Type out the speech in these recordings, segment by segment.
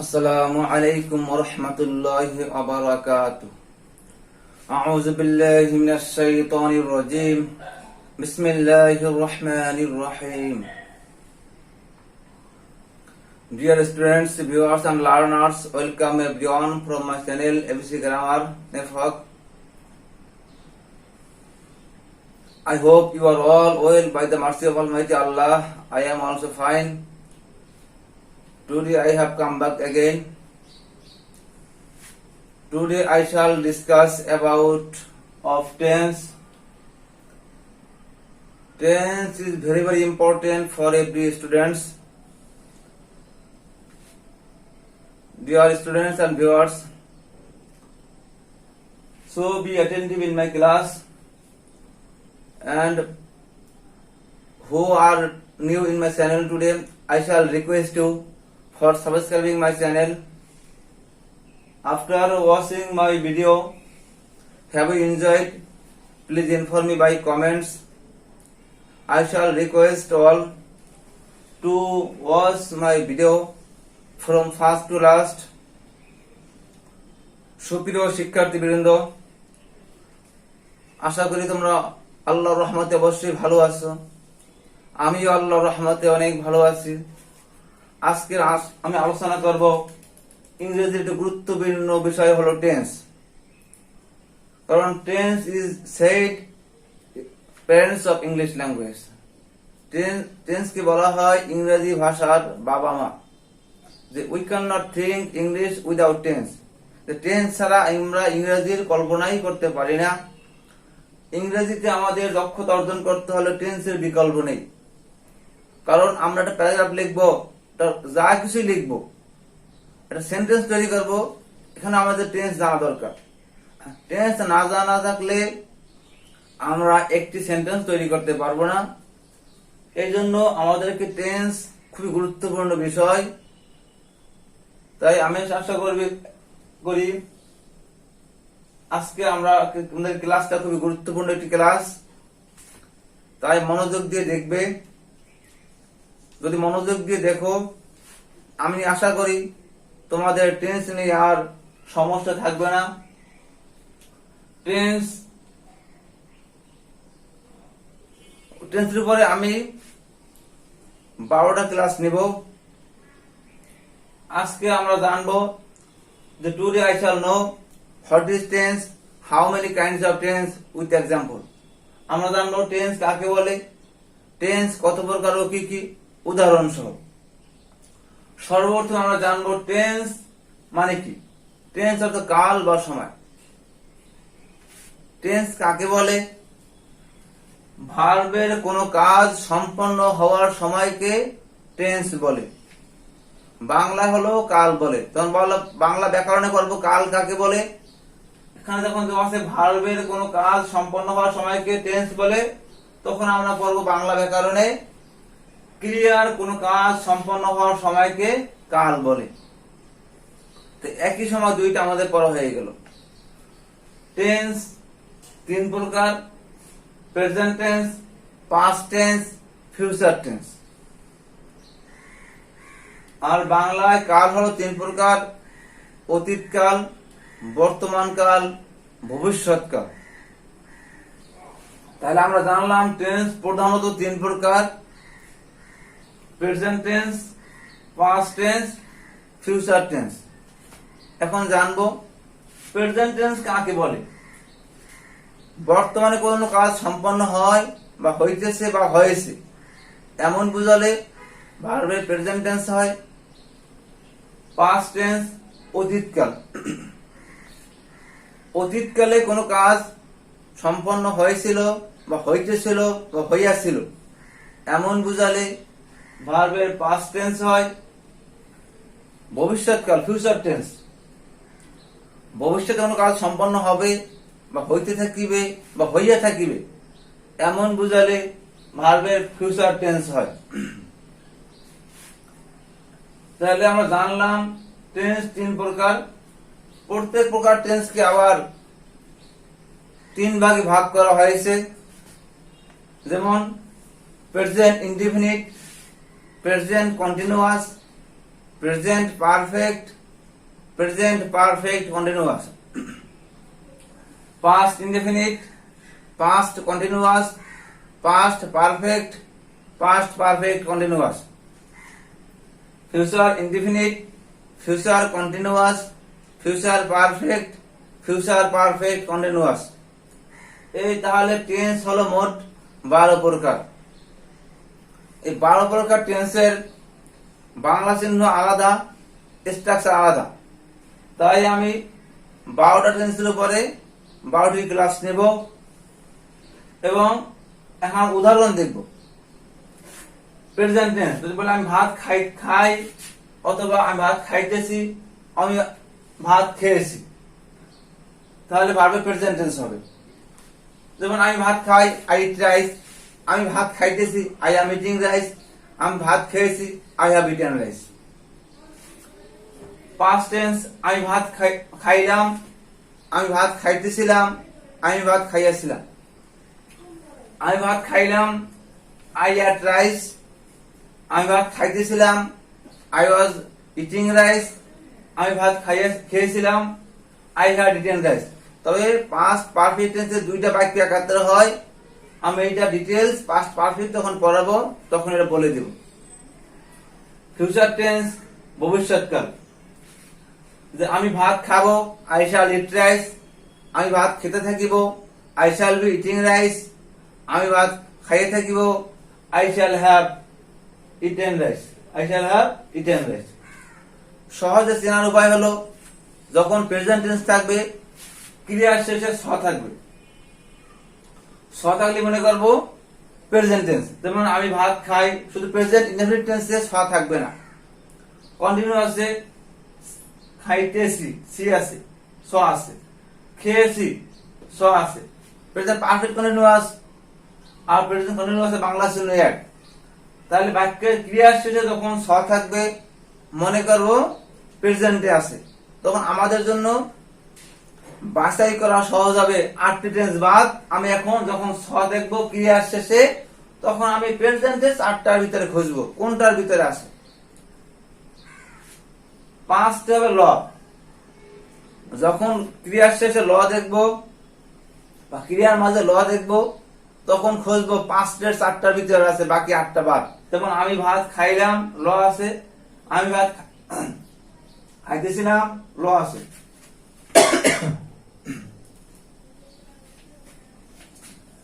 अस्सलामु अलैकुम वरहमतुल्लाहि वबरकातुह। अऊज़ु बिल्लाहि मिनश शैतानिर रजीम। बिस्मिल्लाहिर रहमानिर रहीम। Dear students, viewers and learners, welcome everyone from my channel ABC Grammar Network. I hope you are all well by the mercy of Almighty Allah. I am also fine. Today I have come back again. Today I shall discuss about of tense. Tense is very important for every students. Dear students and viewers, so be attentive in my class, and who are new in my channel today, I shall request you for subscribing my channel. After watching my video, have you enjoyed? Please inform me by comments. I shall request all to watch my video from first to last. সুপ্রিয় শিক্ষার্থীবৃন্দ, আশা করি তোমরা আল্লাহর রহমতে অবশ্যই ভালো আছো। আমিও আল্লাহর রহমতে অনেক ভালো আছি। আজকে আমি আলোচনা করব ইংরেজির একটি গুরুত্বপূর্ণ বিষয় হলো টেন্স। কারণ tense is said parents of English language. টেন্সকে বলা হয় ইংরেজি ভাষার বাবা মা। যে we can not think English without tense. Tense ছাড়া আমরা ইংরেজির কল্পনাই করতে পারি না। ইংরেজিতে আমাদের দক্ষতা অর্জন করতে হলে টেন্সের বিকল্প নেই। কারণ আমরা একটা প্যারাগ্রাফ লিখবো, যা কিছু লিখবো, একটা সেন্টেন্স তৈরি করবো, এখানে আমাদের টেন্স জানা দরকার। টেন্স না জানা থাকলে আমরা একটি সেন্টেন্স তৈরি করতে পারবো না। এই জন্য আমাদেরকে টেন্স খুবই গুরুত্বপূর্ণ বিষয়। তাই আমি আশা করি আজকে আমাদের ক্লাসটা খুবই গুরুত্বপূর্ণ একটি ক্লাস। তাই মনোযোগ দিয়ে দেখবে। যদি মনোযোগ দিয়ে দেখো, আমি আশা করি তোমাদের টেন্স নিয়ে আর সমস্যা থাকবে না। টেন্সের উপরে আমি 12টা ক্লাস নিব। আজকে আমরা জানবো যে today I shall know what is tense, how many kinds of tense with example. আমরা জানবো টেন্স কাকে বলে, টেন্স কত প্রকার ও কি কি, উদাহরণ সহ। সর্বপ্রথম আমরা জানবো টেন্স মানে কি। টেন্স অর্থ কাল বা সময়। টেন্স কাকে বলে? ভার্বের কোনো কাজ সম্পন্ন হওয়ার সময়কে টেন্স বলে। বাংলা হলো কাল বলে। তখন বাংলা ব্যাকরণে করবো কাল কাকে বলে। এখানে যখন আছে ভার্বের কোনো কাজ সম্পন্ন হওয়ার সময়কে টেন্স বলে, তখন আমরা পড়বো বাংলা ব্যাকরণে ক্রিয়ার কোনো কাজ সম্পন্ন হওয়ার সময়কে কাল বলে। তো একই সময় দুইটা আমাদের পড়া হয়ে গেল। টেন্স 3 প্রকার: present tense, past tense, future tense. আর বাংলায় কাল হলো 3 প্রকার: অতীতকাল, বর্তমানকাল, ভবিষ্যৎকাল। তাহলে আমরা জানলাম টেন্স প্রধানত 3 প্রকার: present tense, past tense, future tense. এখন জানবো প্রেজেন্ট টেন্স কাকে বলে। বর্তমানে কোনো কাজ সম্পন্ন হয় বা হইতেছে বা হয়েছে এমন বুঝালে ভার্বের প্রেজেন্ট টেন্স হয়। পাস্ট টেন্স অতীতকাল। অতীতকালে কোনো কাজ সম্পন্ন হয়েছিল বা হইতেছিল বা হইয়াছিল এমন বুঝালে ভার্বের পাস্ট টেন্স হয়। ভবিষ্যৎকাল ফিউচার টেন্স। ভবিষ্যতে কোনো কাজ সম্পন্ন হবে বা হইতে থাকিবে বা হইয়া থাকিবে এমন বুঝালে ভার্বের ফিউচার টেন্স হয়। তাহলে আমরা জানলাম টেন্স 3 প্রকার। প্রত্যেক প্রকার টেন্সকে আবার 3 ভাগে ভাগ করা হয়েছে। যেমন present indefinite, present continuous, present perfect, present perfect continuous, past indefinite, past continuous, past perfect, past perfect continuous, future indefinite, future continuous, future perfect, future perfect continuous. এই তাহলে টেন্স হলো মোট 12 প্রকার। এই 12 প্রকার টেন্সের বাংলা চিহ্ন আলাদা, স্ট্রাকচার আলাদা। তাই আমি 12টা টেন্সের উপরে 12টি ক্লাস নেব এবং এখন উদাহরণ দেখব। প্রেজেন্ট টেন্স যদি বলে আমি ভাত খাই অথবা আমি ভাত খাইতেছি, আমি ভাত খেয়েছি, তাহলে ভার্বের প্রেজেন্ট টেন্স হবে। যেমন আমি ভাত খাই, আই ইট রাইস, আমি ভাত খাইতেছি, আই অ্যাম ইটিং রাইস, আমি ভাত খেয়েছি, I have eaten rice. Past tense আমি ভাত খাইলাম, আমি ভাত খাইতেছিলাম, আমি ভাত খাইয়াছিলাম। আমি ভাত খাইলাম, আই এট রাইস, আমি ভাত খাইতেছিলাম, আই ওয়াজ ইটিং রাইস, আমি ভাত খেয়েছিলাম, আই হ্যাড ইটেন রাইস। তবে পাস্ট পারফেক্ট টেন্সে 2টা বাক্য একাত্তর হয়। আমি এটা ডিটেলস পাস্ট পারফেক্ট যখন পড়াবো তখন এটা বলে দেব। ফিউচার টেন্স ভবিষ্যৎকাল, যে আমি ভাত খাবো, আই শ্যাল ইট রাইস, আমি ভাত খেতে থাকিব, I shall be eating rice, আমি ভাত খাইয়ে থাকিব, I shall have eaten rice, I shall have eaten rice. সহজে চেনার উপায় হলো যখন প্রেজেন্ট টেন্স থাকবে ক্রিয়ার শেষে স থাকবে। স থাকলে মনে করবো প্রেজেন্ট টেন্স। যেমন আমি ভাত খাই, শুধু প্রেজেন্ট ইনডেফিনিট টেন্সে স থাকবে না। কন্টিনিউয়াসে খাইতেছি, সি আছে, স আছে, খেয়েছি, স আছে। প্রেজেন্ট পারফেক্ট কন্টিনিউয়াস আর প্রেজেন্ট কন্টিনিউয়াসে বাংলা চিহ্ন এক। তাহলে বাক্যের ক্রিয়ার শেষে যখন স থাকবে মনে করবো প্রেজেন্টে আছে, তখন আমাদের জন্য বাছাই করা সহজ হবে। 8টি টেন্স বাদ আমি এখন যখন স দেখবো ক্রিয়ার শেষে, তখন আমি প্রেজেন্ট টেন্স 8টার ভিতরে খুঁজবো কোনটার ভিতরে আছে। 5টা হবে ল। যখন ক্রিয়ার শেষে ল দেখবো বা ক্রিয়ার মাঝে ল দেখবো তখন খুঁজবো 5টার 4টার ভিতরে আছে, বাকি 8টা বাদ। যেমন আমি ভাত খাইলাম, ল আছে, আমি ভাত খাইতেছিলাম, ল আছে,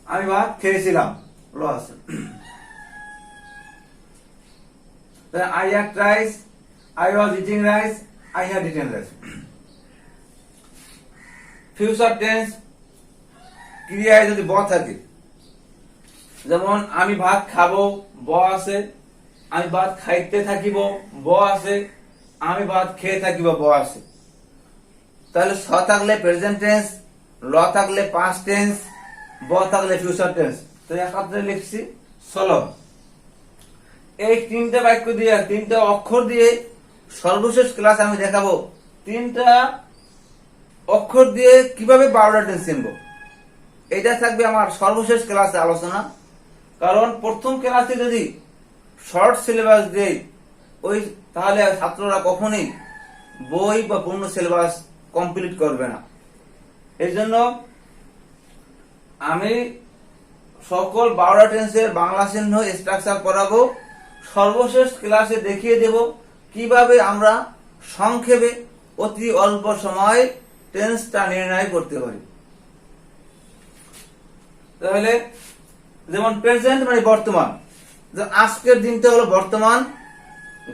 আমি ভাত খেয়েছিলাম, ল আছে। I ate rice, I was eating rice, I had eaten rice. Future tense ক্রিয়ায় যদি ব থাকে, যেমন আমি ভাত খাবো, ব আছে, আমি ভাত খাইতে থাকিব, ব আছে, আমি ভাত খেয়ে থাকিব, ব আছে। তাহলে স থাকলে প্রেজেন্ট টেন্স, ল থাকলে পাস্ট টেন্স, ব থাকলে ফিউচার টেন্স। তো একত্রে লিখছি চলো। এই 3টা বাক্য দিয়ে, 3টা অক্ষর দিয়ে সর্বশেষ ক্লাস আমি দেখাবো 3টা অক্ষর দিয়ে কিভাবে 12টা টেন্স চিনবো। এটা থাকবে আমার সর্বশেষ ক্লাসে আলোচনা। কারণ প্রথম ক্লাসে যদি শর্ট সিলেবাস দেই তাহলে ছাত্ররা কখনোই বই বা পূর্ণ সিলেবাস কমপ্লিট করবে না। এই জন্য আমি সকল 12টা টেন্সের বাংলা চিহ্ন স্ট্রাকচার করাবো। সর্বশেষ ক্লাসে দেখিয়ে দেব কিভাবে আমরা সংক্ষেপে অতি অল্প সময় টেন্সটা নির্ণয় করতে পারি। তাহলে যেমন প্রেজেন্ট মানে বর্তমান, আজকের দিনটা হলো বর্তমান,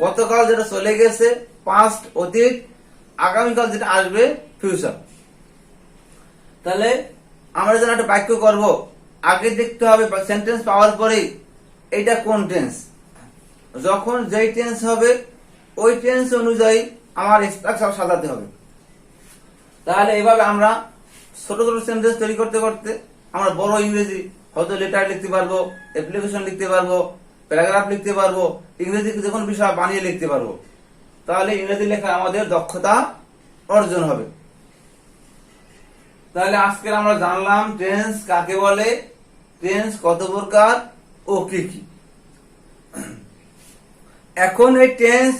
গতকাল যেটা চলে গেছে পাস্ট অতীত, আগামীকাল যেটা আসবে ফিউচার। তাহলে আমরা যখন একটা বাক্য করব আগে দেখতে হবে সেন্টেন্স পাওয়ার পরেই এইটা কোন টেন্স। যখন যেই টেন্স হবে ওই টেন্স অনুযায়ী আমার স্ট্রাকচার সাজাতে হবে। তাহলে এভাবে আমরা ছোট ছোট সেন্টেন্স তৈরি করতে করতে আমরা বড় ইংরেজি হয়তো লেটার লিখতে পারবো, অ্যাপ্লিকেশন লিখতে পারবো, প্যারাগ্রাফ লিখতে পারবো, ইংরেজি যে কোনো বিষয় বানিয়ে লিখতে পারবো। তাহলে ইংরেজি লেখা আমাদের দক্ষতা অর্জন হবে। তাহলে আজকে আমরা জানলাম টেন্স কাকে বলে, টেন্স কত প্রকার ও কি কি। এখন এই টেন্স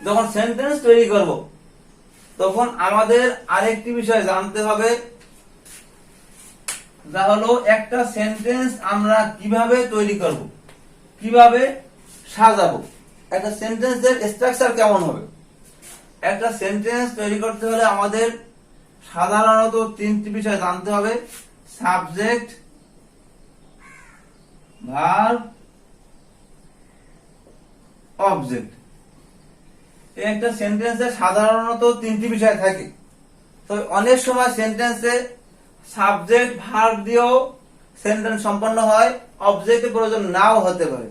যখন সেন্টেন্স তৈরি করব তখন আমাদের আরেকটি বিষয় জানতে হবে, যা হলো একটা সেন্টেন্স আমরা কিভাবে তৈরি করব, কিভাবে সাজাবো, একটা সেন্টেন্সের স্ট্রাকচার কেমন হবে। একটা সেন্টেন্স তৈরি করতে হলে আমাদের সাধারণত তিনটি বিষয় জানতে হবে: সাবজেক্ট, ভার্ব, অবজেক্ট। একটা সেন্টেন্সে সাধারণত তিনটি বিষয় থাকে। তবে অনেক সময় সেন্টেন্সে সাবজেক্ট ভার্ব দিয়েও সেন্টেন্স সম্পন্ন হয়, অবজেক্টের প্রয়োজন নাও হতে পারে।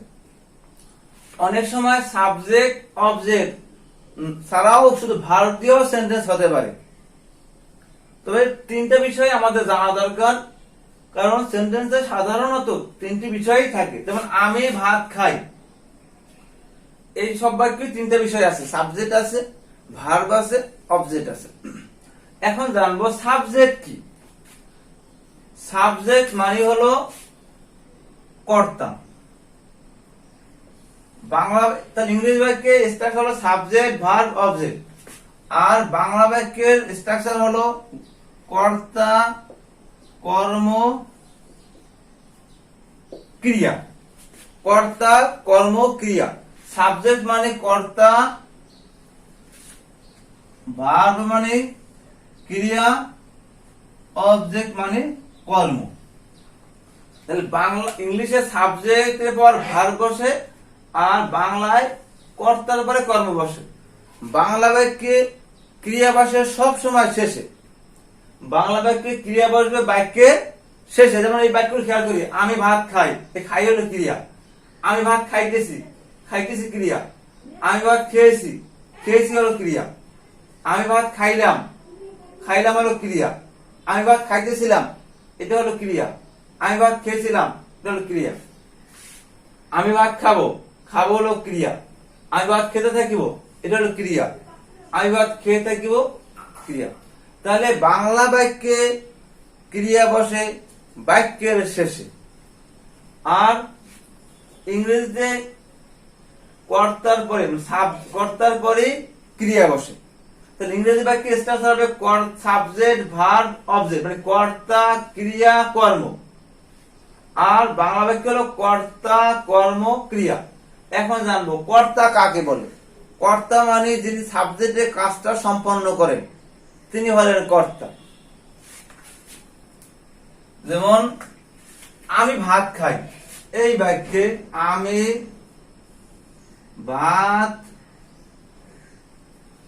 অনেক সময় সাবজেক্ট অবজেক্ট ছাড়াও শুধু ভার্ব দিয়েও সেন্টেন্স হতে পারে। তবে তিনটা বিষয় আমাদের জানা দরকার, কারণ সেন্টেন্সে সাধারণত তিনটি বিষয়ই থাকে। যেমন আমি ভাত খাই, এই সব বাক্যে তিনটা বিষয় আছে: সাবজেক্ট আছে, ভার্ব আছে, অবজেক্ট আছে। এখন জানবো সাবজেক্ট কি। সাবজেক্ট মানে হলো কর্তা। বাংলা তার ইংরেজি বাক্যে স্ট্রাকচার হলো সাবজেক্ট, ভার্ব, অবজেক্ট। আর বাংলা বাক্যের স্ট্রাকচার হলো কর্তা, কর্ম, ক্রিয়া। কর্তা, কর্ম, ক্রিয়া। সাবজেক্ট মানে কর্তা, ভার্ব মানে ক্রিয়া, অবজেক্ট মানে কর্ম। তাহলে বাংলা ইংলিশে সাবজেক্টের পর ভার্ব বসে, আর বাংলায় কর্তার পরে কর্ম বসে। বাংলা বাক্যে ক্রিয়া বসে সব সময় শেষে। বাংলা বাক্যে ক্রিয়া বসবে বাক্যের শেষে। যেমন এই বাক্য খেয়াল করি, আমি ভাত খাই, এই খাই হলো ক্রিয়া। আমি ভাত খাইতেছি, খাইতেছি ক্রিয়া। আমি ভাত খেয়েছি, খেয়েছি হলো ক্রিয়া। আমি ভাত খাইলাম, খাইলাম হলো ক্রিয়া। আমি ভাত খাইতেছিলাম, এটা হলো ক্রিয়া। আমি ভাত খেয়েছিলাম, এটা হলো ক্রিয়া। আমি ভাত খাবো, খাবো হলো ক্রিয়া। আমি ভাত খেতে থাকিব, এটা হলো ক্রিয়া। আমি ভাত খেয়ে থাকিব, ক্রিয়া। তাহলে বাংলা বাক্যে ক্রিয়া বসে বাক্যের শেষে, আর ইংরেজিতে কর্তার পরে কর্তার পরে ক্রিয়া বসে। তাহলে ইংরেজি বাক্যে স্ট্রাকচার হবে সাবজেক্ট, ভার্ব, অবজেক্ট, মানে কর্তা, ক্রিয়া, কর্ম। আর বাংলা বাক্য হলো কর্তা, কর্ম, ক্রিয়া। এখন জানবো কর্তা কাকে বলে। কর্তা মানে যিনি সাবজেক্টের কাজটা সম্পন্ন করেন, তিনি হলেন কর্তা। যেমন আমি ভাত খাই, এই বাক্যে আমি ভাত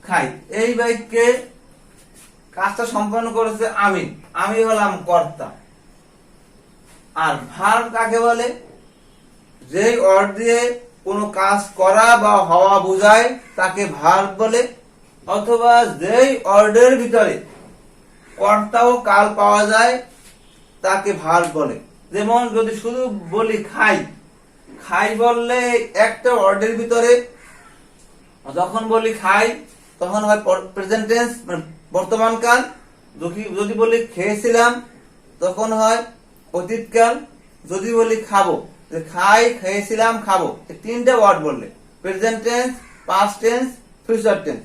খাই, এই বাক্যে কাজটা সম্পন্ন করেছে আমি, আমি হলাম কর্তা। আর ভার্ব কাকে বলে? যেই অর্থ দিয়ে কোনো কাজ করা বা হওয়া বোঝায় তাকে ভার্ব বলে, অথবা যেই অর্ডের ভিতরে কর্তা ও কাল পাওয়া যায় তাকে ভার্ব বলে। যেমন যদি শুধু বলি খাই, খাই বললে একটা অর্ডের ভিতরে যখন বলি খাই তখন হয় প্রেজেন্ট টেন্স, মানে বর্তমান কাল। যদি বলি খেয়েছিলাম তখন হয় অতীতকাল। যদি বলি খাবো, খাই, খেয়েছিলাম, খাবো, এই তিনটা ওয়ার্ড বললে present tense, past tense, future tense.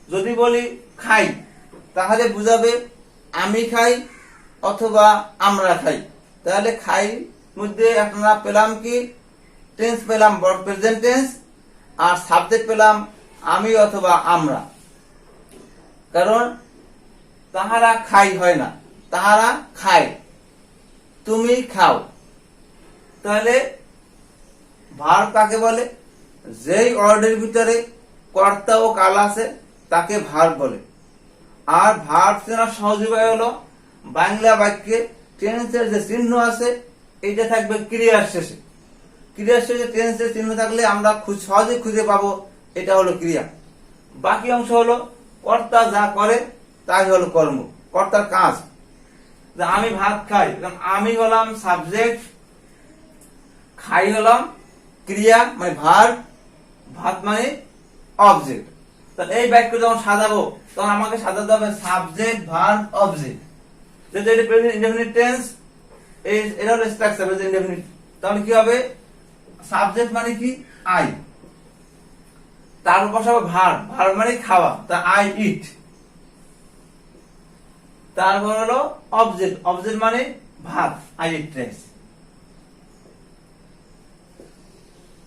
যদি বলি খাই তাহলে বুঝাবে আমি খাই অথবা আমরা খাই। তাহলে খাই মধ্যে আপনারা পেলাম কি? টেন্স পেলাম প্রেজেন্ট টেন্স, আর সাবজেক্ট পেলাম আমি অথবা আমরা। কারণ তাহারা খাই হয় না, তাহারা খায়, তুমি খাও। তাহলে ভার্ব কাকে বলে? যেই অর্ডের ভিতরে কর্তা ও কাল আছে তাকে ভার্ব বলে। আর ভার্ব চেনার সহজ উপায় হলো বাংলা বাক্যে টেন্সের যে চিহ্ন আছে এইটা থাকবে ক্রিয়ার শেষে। ক্রিয়ার শেষে টেন্সের চিহ্ন থাকলে আমরা সহজে খুঁজে পাবো এটা হলো ক্রিয়া। বাকি অংশ হলো কর্তা যা করে তাই হলো কর্ম, কর্তার কাজ। আমি ভাত খাই, আমি হলাম সাবজেক্ট, খাই হলাম ক্রিয়া মানে ভার্ব, ভাত মানে অবজেক্ট। তাহলে এই বাক্য যখন সাজাবো তখন আমাকে সাজাতে হবে সাবজেক্ট, ভার্ব, অবজেক্ট। যেটা এটা প্রেজেন্ট ইনডেফিনিট টেন্স, এটা হলো স্ট্রাকচার প্রেজেন্ট ইনডেফিনিট। তাহলে কি হবে? সাবজেক্ট মানে কি? আই। তারপর বসাবো ভার, ভার মানে খাওয়া, তা আই ইট। তারপর হলো অবজেক্ট, অবজেক্ট মানে ভাত, আই ইট রাইস।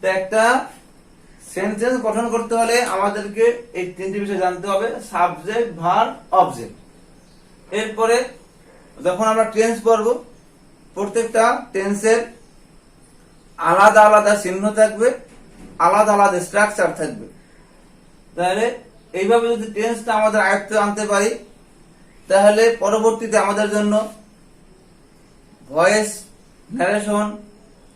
তো একটা সেন্টেন্স গঠন করতে হলে আমাদেরকে এই তিনটি বিষয় জানতে হবে, সাবজেক্ট, ভার্ব, অবজেক্ট। এরপরে যখন আমরা টেন্স পড়ব, প্রত্যেকটা টেন্সের আলাদা আলাদা চিহ্ন থাকবে, আলাদা আলাদা স্ট্রাকচার থাকবে। তাহলে এইভাবে যদি টেন্সটা আমাদের আয়ত্তে আনতে পারি, তাহলে পরবর্তীতে আমাদের জন্য voice, narration,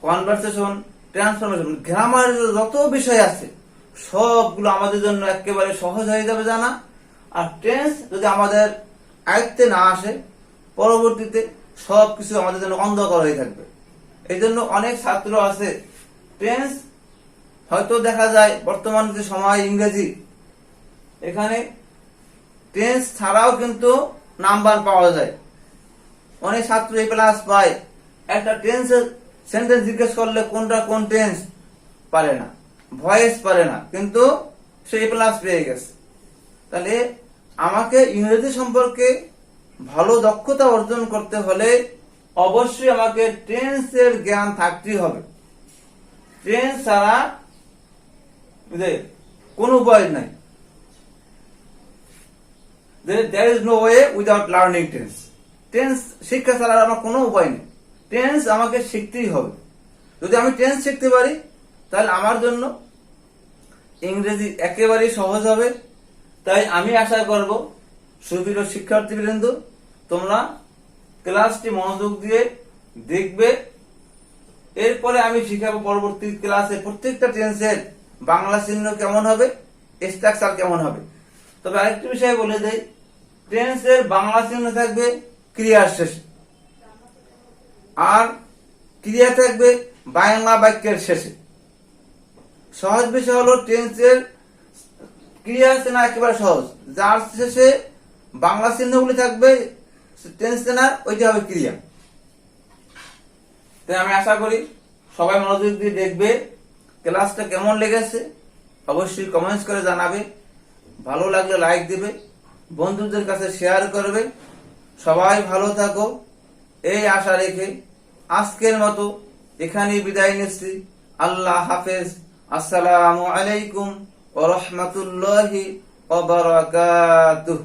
conversation, transformation, grammar যত বিষয় আছে সবগুলো আমাদের জন্য একেবারে সহজ হয়ে যাবে জানা। আর টেন্স যদি আমাদের আয়ত্তে না আসে, পরবর্তীতে সবকিছু আমাদের জন্য অন্ধকার হয়ে থাকবে। এই জন্য অনেক ছাত্র আছে টেন্স হয়তো দেখা যায় বর্তমান যে সময় ইংরেজি, এখানে টেন্স ছাড়াও কিন্তু নাম্বার পাওয়া যায়। অনেক ছাত্র এই ক্লাস পায়, একটা টেন্সের সেন্টেন্স জিজ্ঞেস করলে কোনটা কোন টেন্স পারে না, ভয়েস পারে না, কিন্তু সেই প্লাস পেয়ে গেছে। তাহলে আমাকে ইংরেজি সম্পর্কে ভালো দক্ষতা অর্জন করতে হলে অবশ্যই আমাকে টেন্সের জ্ঞান থাকতেই হবে। টেন্স ছাড়া কোন উপায় নাই। There is no way without learning tense. Tense শিক্ষা ছাড়া আমার কোনো উপায় নেই। টেন্স আমাকে শিখতেই হবে। যদি আমি টেন্স শিখতে পারি, তাহলে আমার জন্য ইংরেজি একেবারেই সহজ হবে। তাই আমি আশা করব সুপ্রিয় শিক্ষার্থীবৃন্দ, তোমরা ক্লাসটি মনোযোগ দিয়ে দেখবে। এরপরে আমি শিখাবো পরবর্তী ক্লাসে প্রত্যেকটা টেন্সের বাংলা চিহ্ন কেমন হবে, স্ট্রাকচার কেমন হবে। তবে আরেকটি বিষয় বলে দেই, টেন্সের বাংলা চিহ্ন থাকবে ক্রিয়ার শেষে, আর ক্রিয়া থাকবে বাংলা বাক্যের শেষে। সহজ বিষয় হলো টেন্সের ক্রিয়া চেনা একেবারে সহজ, যার শেষে বাংলা চিহ্নগুলি থাকবে টেন্স চেনার, ওইটা হবে ক্রিয়া। তাই আমি আশা করি সবাই মনোযোগ দিয়ে দেখবে। ক্লাসটা কেমন লেগেছে অবশ্যই কমেন্টস করে জানাবে। ভালো লাগলে লাইক দিবে, বন্ধুদের কাছে শেয়ার করবে। সবাই ভালো থাকো এই আশা রেখে আজকের মতো এখানেই বিদায় নিচ্ছি। আল্লাহ হাফেজ। আসসালামু আলাইকুম ওয়া রাহমাতুল্লাহি ওয়া বারাকাতুহু।